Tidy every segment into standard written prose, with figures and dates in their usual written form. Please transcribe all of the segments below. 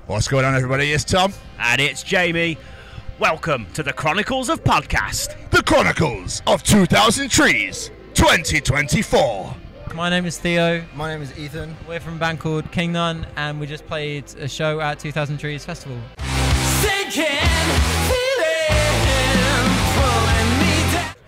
What's going on, everybody? It's Tom. And it's Jamie. Welcome to the Chronicles of Podcast. The Chronicles of 2000 Trees 2024. My name is Theo. My name is Ethan. We're from a band called King Nun, and we just played a show at 2000 Trees Festival.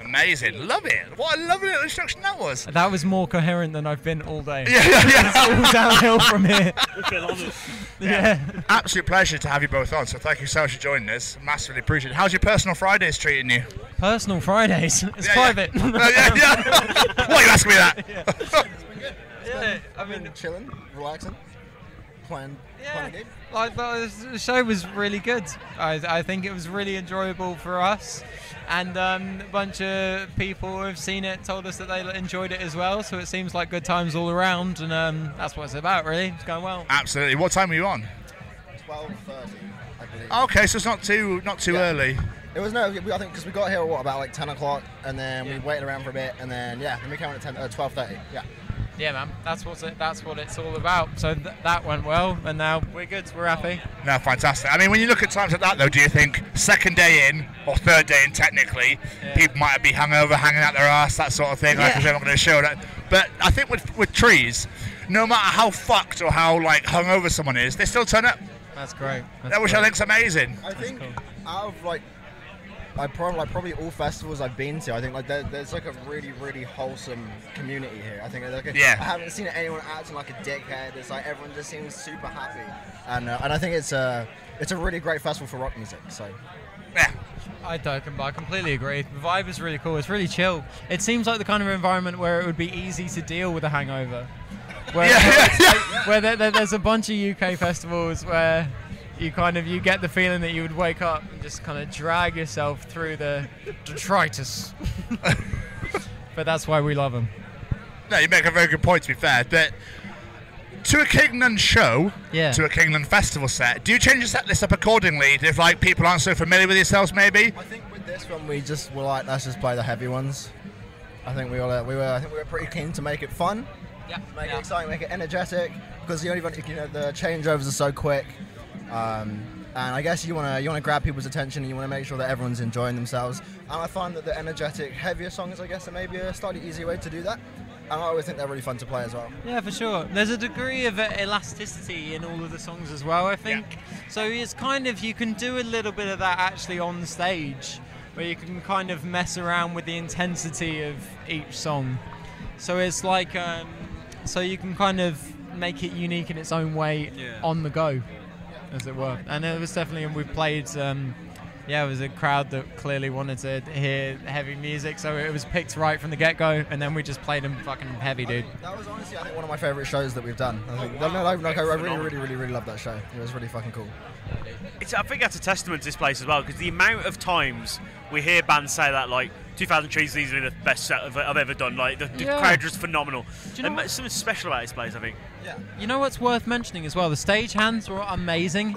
Amazing. Love it. What a lovely little introduction that was. That was more coherent than I've been all day. Yeah. It's all downhill from here. We feel honoured. Yeah. Absolute pleasure to have you both on, so thank you so much for joining us. Massively appreciate it. How's your personal Fridays treating you? Personal Fridays. It's private. Yeah. Why are you asking me that? Yeah. I mean, chilling, relaxing, playing a game. Like the show was really good. I think it was really enjoyable for us, and a bunch of people who have seen it told us that they enjoyed it as well. So it seems like good times all around, and that's what it's about, really. It's going well. Absolutely. What time were you on? 12:30, I believe. Okay, so it's not too early. It was I think because we got here about like 10 o'clock, and then we waited around for a bit, and then then we came on at 12:30. Yeah. Yeah, man. That's what it's all about. So that went well, and now we're good. We're happy. No, fantastic. I mean, when you look at times like that, though, do you think second day in or third day in, technically, people might be hungover, hanging out their arse, that sort of thing? Like, I'm not going to show that. But I think with Trees, no matter how fucked or how like hungover someone is, they still turn up. That's great. Which I think's amazing. I think out of probably all festivals I've been to, I think there's like a really, really wholesome community here. I think I haven't seen anyone acting like a dickhead. It's like everyone just seems super happy, and I think it's a really great festival for rock music. So yeah. I completely agree. The vibe is really cool. It's really chill. It seems like the kind of environment where it would be easy to deal with a hangover. There's a bunch of UK festivals where you get the feeling that you would wake up and just kind of drag yourself through the detritus. But that's why we love them. No, you make a very good point, to be fair. But to a King Nun show, to a King Nun festival set, do you change your set list up accordingly if like people aren't so familiar with yourselves, maybe? I think with this one we just were like, let's just play the heavy ones. I think we were pretty keen to make it fun, make it exciting, make it energetic, because the changeovers are so quick. And I guess you want to grab people's attention, and you want to make sure that everyone's enjoying themselves. And I find that the energetic, heavier songs, I guess, are maybe a slightly easier way to do that. And I always think they're really fun to play as well. Yeah, for sure. There's a degree of elasticity in all of the songs as well, I think. Yeah. So it's kind of, you can do a little bit of that actually on stage, where you can kind of mess around with the intensity of each song. So it's like, so you can kind of make it unique in its own way on the go, as it were. And it was definitely, and we played, it was a crowd that clearly wanted to hear heavy music, so it was picked right from the get-go, and then we just played them fucking heavy, dude. That was honestly, I think, one of my favourite shows that we've done. I really loved that show. It was really fucking cool. I think that's a testament to this place as well, because the amount of times we hear bands say that, like, 2000 Trees is easily the best set I've ever done. Like, the crowd was phenomenal. Do you know something special about this place, I think. Yeah. You know what's worth mentioning as well? The stage hands were amazing.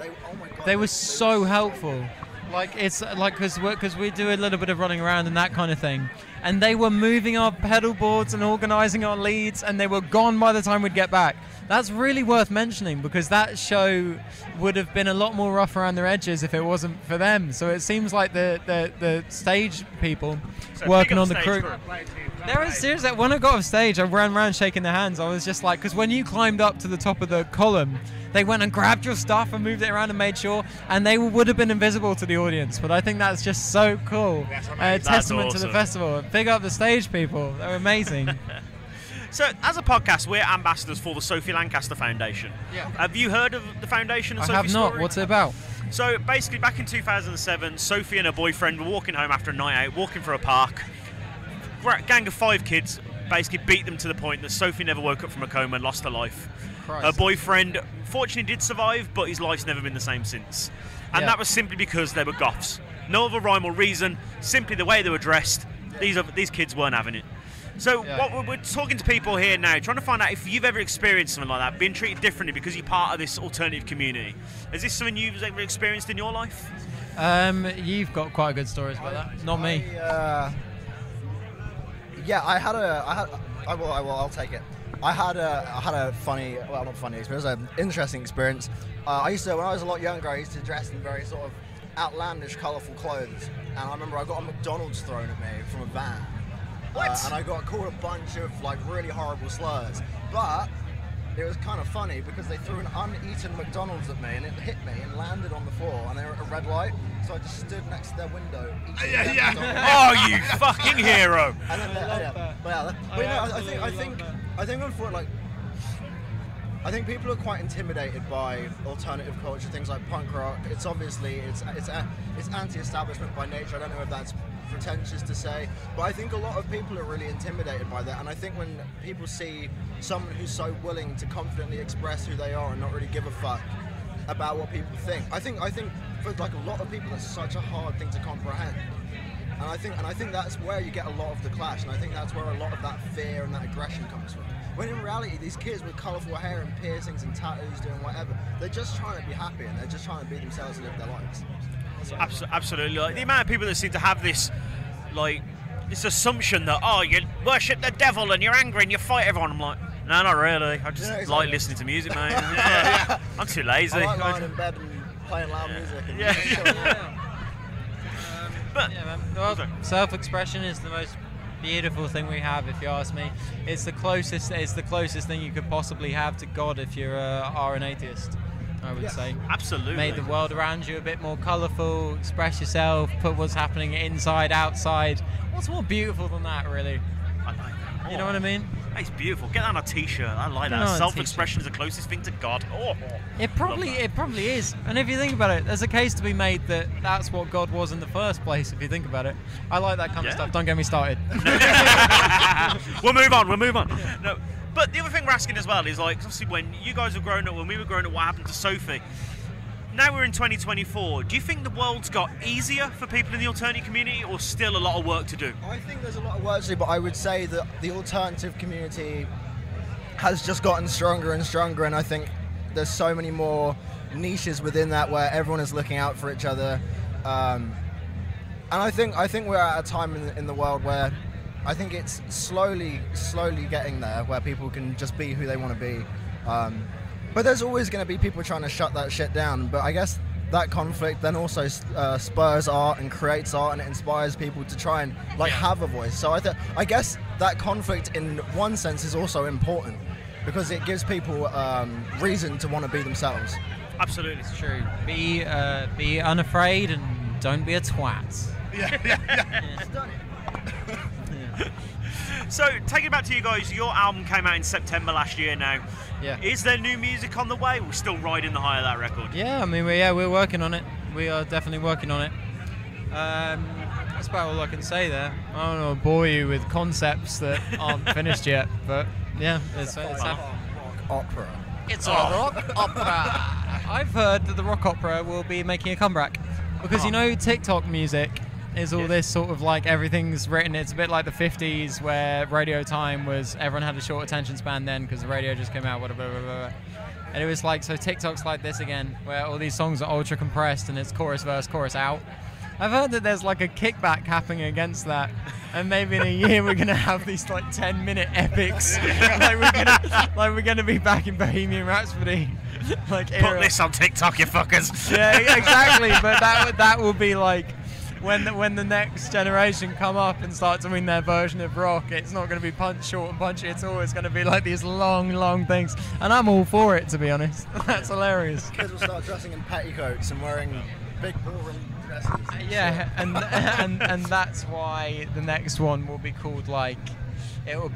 They were so helpful. Like, it's like, because we do a little bit of running around and that kind of thing, and they were moving our pedal boards and organising our leads, and they were gone by the time we'd get back. That's really worth mentioning, because that show would have been a lot more rough around their edges if it wasn't for them. So it seems like the stage people working on the crew. Seriously, when I got off stage, I ran around shaking their hands. I was just like, because when you climbed up to the top of the column, they went and grabbed your stuff and moved it around and made sure, and they would have been invisible to the audience. But I think that's just so cool. A testament to the festival. Big up the stage people. They're amazing. So, as a podcast, we're ambassadors for the Sophie Lancaster Foundation. Yeah. Have you heard of the foundation? I have not. What's it about? So, basically, back in 2007, Sophie and her boyfriend were walking home after a night out, walking for a park. Gang of 5 kids basically beat them to the point that Sophie never woke up from a coma and lost her life. Her boyfriend fortunately did survive, but his life's never been the same since. And that was simply because they were goths. No other rhyme or reason, simply the way they were dressed. These kids weren't having it. So what we're talking to people here now, trying to find out if you've ever experienced something like that, being treated differently because you're part of this alternative community. Is this something you've ever experienced in your life? You've got quite good stories about that. Not me. I'll take it. I had a funny, well, not funny experience, an interesting experience I used to, when I was a lot younger, I used to dress in very sort of outlandish, colourful clothes. And I remember I got a McDonald's thrown at me from a van. And I got called a bunch of like really horrible slurs. But it was kind of funny because they threw an uneaten McDonald's at me and it hit me and landed on the floor and they were at a red light. So I just stood next to their window. Oh, you fucking hero! And then, I think unfortunately, like, I think people are quite intimidated by alternative culture, things like punk rock. It's obviously it's anti-establishment by nature. I don't know if that's pretentious to say, but I think a lot of people are really intimidated by that. And I think when people see someone who's so willing to confidently express who they are and not really give a fuck about what people think, I think for like a lot of people that's such a hard thing to comprehend. And I think that's where you get a lot of the clash, and I think that's where a lot of that fear and that aggression comes from. When in reality, these kids with colourful hair and piercings and tattoos doing whatever, they're just trying to be happy and they're just trying to be themselves and live their lives. Absolutely. Like, the amount of people that seem to have this, like, this assumption that, oh, you worship the devil and you're angry and you fight everyone. I'm like, no, not really. I just like listening to music, mate. I'm too lazy. I like lying in bed and playing loud music. And But well, self-expression is the most beautiful thing we have, if you ask me. It's the closest thing you could possibly have to God if you are an atheist, I would say. Absolutely. Make the world around you a bit more colourful, express yourself, put what's happening inside, outside. What's more beautiful than that, really? I like that. You know what I mean? It's beautiful. Get that on a t-shirt. I like that. Self-expression is the closest thing to God. It probably is. And if you think about it, there's a case to be made that that's what God was in the first place, if you think about it. I like that kind of stuff. Don't get me started. We'll move on. No, but the other thing we're asking as well is, like, obviously when you guys were growing up, when we were growing up, what happened to Sophie? Now we're in 2024. Do you think the world's got easier for people in the alternative community, or still a lot of work to do? I think there's a lot of work to do, but I would say that the alternative community has just gotten stronger and stronger, and I think there's so many more niches within that where everyone is looking out for each other. And I think we're at a time in the world where I think it's slowly getting there, where people can just be who they want to be. But there's always going to be people trying to shut that shit down. But I guess that conflict then also spurs art and creates art, and it inspires people to try and have a voice. So I guess that conflict in one sense is also important because it gives people reason to want to be themselves. Absolutely. It's true. Be unafraid and don't be a twat. It's done it. So, taking it back to you guys, your album came out in September last year now. Yeah. Is there new music on the way? We're still riding the high of that record. Yeah, I mean, we're working on it. We are definitely working on it. That's about all I can say there. I don't want to bore you with concepts that aren't finished yet, but yeah, it's rock opera. It's a rock opera. I've heard that the rock opera will be making a comeback because you know TikTok music is all this sort of like everything's written. It's a bit like the 50s where radio time was, everyone had a short attention span then because the radio just came out, whatever. And it was like, so TikTok's like this again, where all these songs are ultra compressed and it's chorus, verse, chorus out. I've heard that there's like a kickback happening against that, and maybe in a year we're gonna have these like 10-minute epics. we're gonna be back in Bohemian Rhapsody. Like put this on TikTok, you fuckers. Yeah, exactly. But that will be like when the next generation come up and start doing their version of rock. It's not going to be short and punchy. It's always going to be like these long things, and I'm all for it, to be honest. That's hilarious. Kids will start dressing in petticoats and wearing big ballroom dresses. Yeah, and that's why the next one will be called like, Ode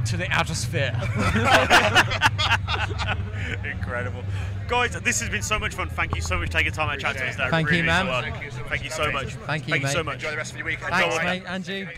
to the Outer Sphere. Incredible. Guys, this has been so much fun. Thank you so much for taking time out to chat to us. Thank you, man. Thank you so much. Thank you, mate. so much. Enjoy the rest of your weekend. Thanks, mate. And you.